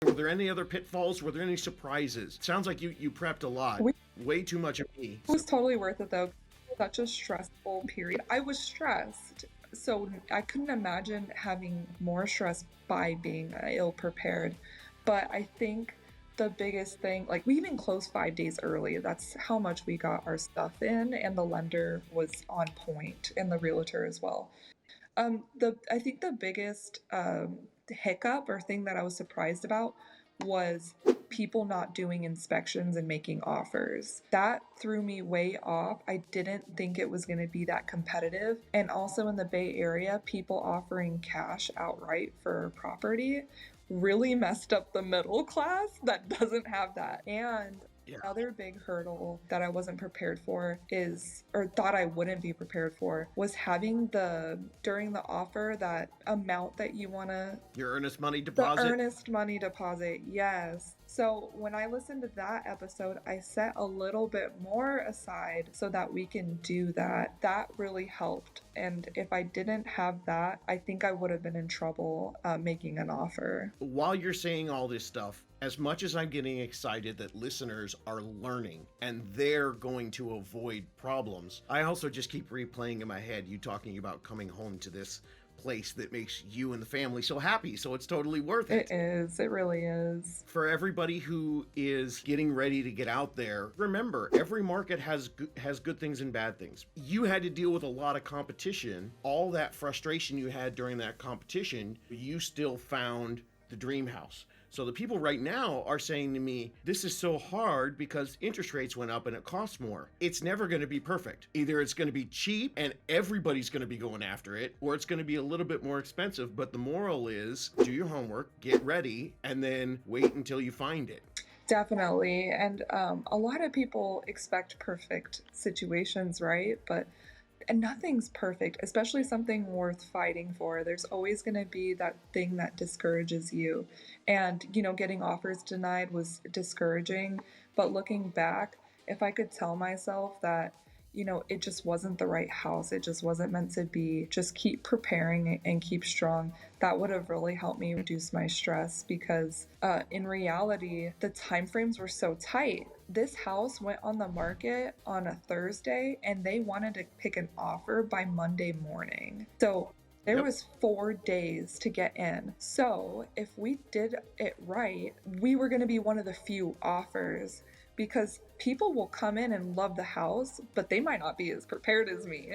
Were there any other pitfalls? Were there any surprises? Sounds like you prepped a lot. We, Way too much of me. it was totally worth it though. Such a stressful period. I was stressed. So I couldn't imagine having more stress by being ill prepared. But I think the biggest thing, like we even closed 5 days early. That's how much we got our stuff in, and the lender was on point, and the realtor as well. The I think the biggest hiccup or thing that I was surprised about was people not doing inspections and making offers. That threw me way off. I didn't think it was going to be that competitive. And also in the Bay Area, people offering cash outright for property really messed up the middle class that doesn't have that. And Yeah. another big hurdle that I wasn't prepared for is, or thought I wouldn't be prepared for, was having during the offer, that amount that you want to, Your earnest money the deposit? earnest money deposit, yes. So when I listened to that episode, I set a little bit more aside so that we can do that. That really helped. And if I didn't have that, I think I would have been in trouble making an offer. While you're saying all this stuff, as much as I'm getting excited that listeners are learning and they're going to avoid problems, I also just keep replaying in my head you talking about coming home to this place that makes you and the family so happy. So it's totally worth it. It is. It really is. For everybody who is getting ready to get out there, remember, every market has good things and bad things. You had to deal with a lot of competition. All that frustration you had during that competition, you still found the dream house. So the people right now are saying to me, this is so hard because interest rates went up and it costs more. It's never going to be perfect. Either it's going to be cheap and everybody's going to be going after it, or it's going to be a little bit more expensive. But the moral is do your homework, get ready, and then wait until you find it. Definitely. And a lot of people expect perfect situations, right? And nothing's perfect, especially something worth fighting for. There's always going to be that thing that discourages you. And, getting offers denied was discouraging. But looking back, if I could tell myself that, it just wasn't the right house, it just wasn't meant to be, just keep preparing and keep strong, that would have really helped me reduce my stress because in reality, the timeframes were so tight. This house went on the market on a Thursday and they wanted to pick an offer by Monday morning. So there was 4 days to get in. So if we did it right, we were going to be one of the few offers because people will come in and love the house, but they might not be as prepared as me.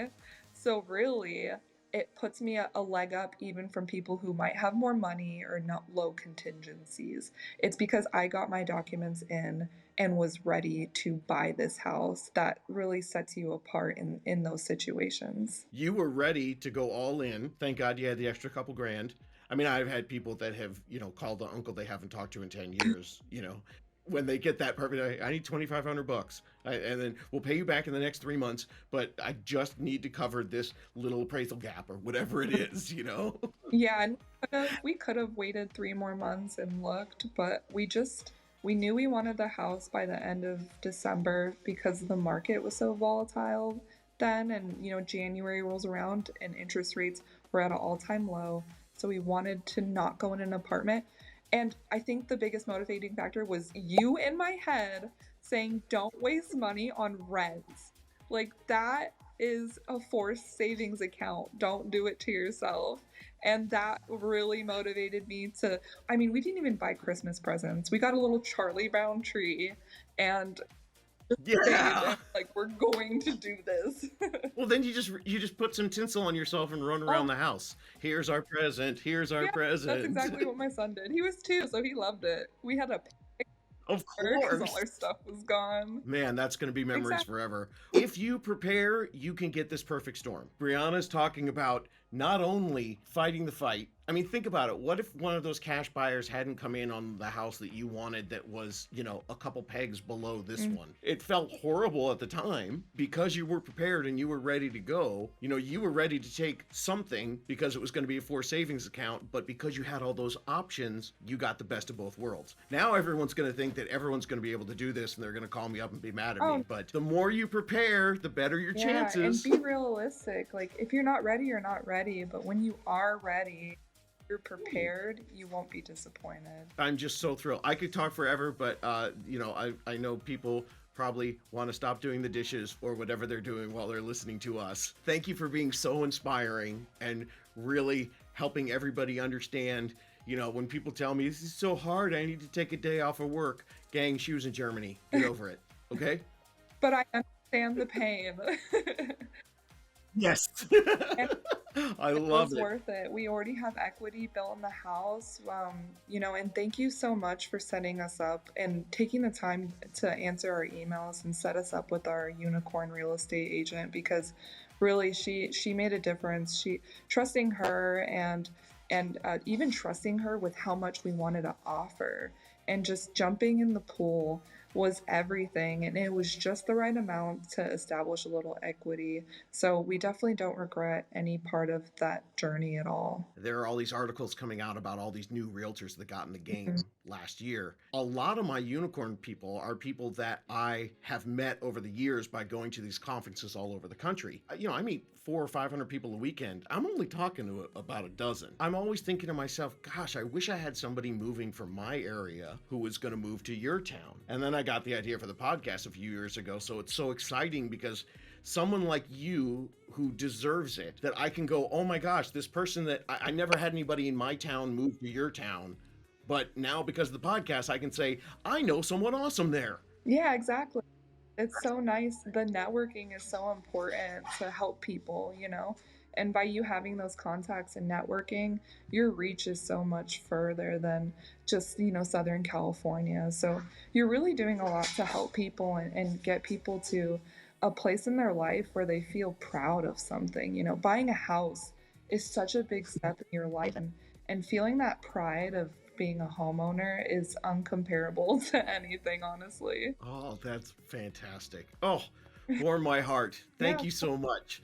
So really, it puts me a leg up even from people who might have more money or not low contingencies. It's because I got my documents in and was ready to buy this house that really sets you apart in those situations. You were ready to go all in. Thank God you had the extra couple grand. I mean, I've had people that have, called the uncle they haven't talked to in 10 years, when they get that perfect, I need $2,500, and then we'll pay you back in the next 3 months, but I just need to cover this little appraisal gap or whatever it is, Yeah, and we could have waited 3 more months and looked, but we knew we wanted the house by the end of December because the market was so volatile then, and January rolls around and interest rates were at an all-time low, so we wanted to not go in an apartment. And I think the biggest motivating factor was you in my head saying, don't waste money on rents. Like, that is a forced savings account. Don't do it to yourself. And that really motivated me we didn't even buy Christmas presents. We got a little Charlie Brown tree and Yeah. like, we're going to do this. Well, then you just put some tinsel on yourself and run around the house. Here's our present. Here's our present. That's exactly what my son did. He was 2, so he loved it. We had a Of because course. all our stuff was gone. Man, that's going to be memories Exactly. forever. If you prepare, you can get this perfect storm. Briana's talking about not only fighting the fight. I mean, think about it. What if one of those cash buyers hadn't come in on the house that you wanted that was, a couple pegs below this one? It felt horrible at the time because you were prepared and you were ready to go. You were ready to take something because it was going to be a forced savings account, but because you had all those options, you got the best of both worlds. Now everyone's going to think that everyone's going to be able to do this and they're going to call me up and be mad at me. But the more you prepare, the better your chances. And be realistic. Like, if you're not ready, you're not ready. But when you are ready, you're prepared, you won't be disappointed. I'm just so thrilled. I could talk forever, but I know people probably want to stop doing the dishes or whatever they're doing while they're listening to us. Thank you for being so inspiring and really helping everybody understand. When people tell me this is so hard, I need to take a day off of work. Gang, she was in Germany. Get over it. Okay? But I understand the pain. Yes. And I it love was it. worth it. We already have equity built in the house. And thank you so much for setting us up and taking the time to answer our emails and set us up with our unicorn real estate agent, because really she made a difference. She trusting her and even trusting her with how much we wanted to offer, and just jumping in the pool was everything, and it was just the right amount to establish a little equity. So we definitely don't regret any part of that journey at all. There are all these articles coming out about all these new realtors that got in the Mhm. game last year. A lot of my unicorn people are people that I have met over the years by going to these conferences all over the country. I meet 400 or 500 people a weekend. I'm only talking to about a dozen. I'm always thinking to myself, gosh, I wish I had somebody moving from my area who was going to move to your town. And then I got the idea for the podcast a few years ago. So it's so exciting because someone like you who deserves it, that I can go, oh my gosh, this person that I never had anybody in my town move to your town. But now because of the podcast, I can say, I know someone awesome there. Yeah, exactly. It's so nice. The networking is so important to help people. And by you having those contacts and networking, your reach is so much further than just Southern California. So you're really doing a lot to help people and get people to a place in their life where they feel proud of something. Buying a house is such a big step in your life, and feeling that pride of being a homeowner is uncomparable to anything, honestly. Oh, that's fantastic. Oh, warm my heart. Yeah. Thank you so much.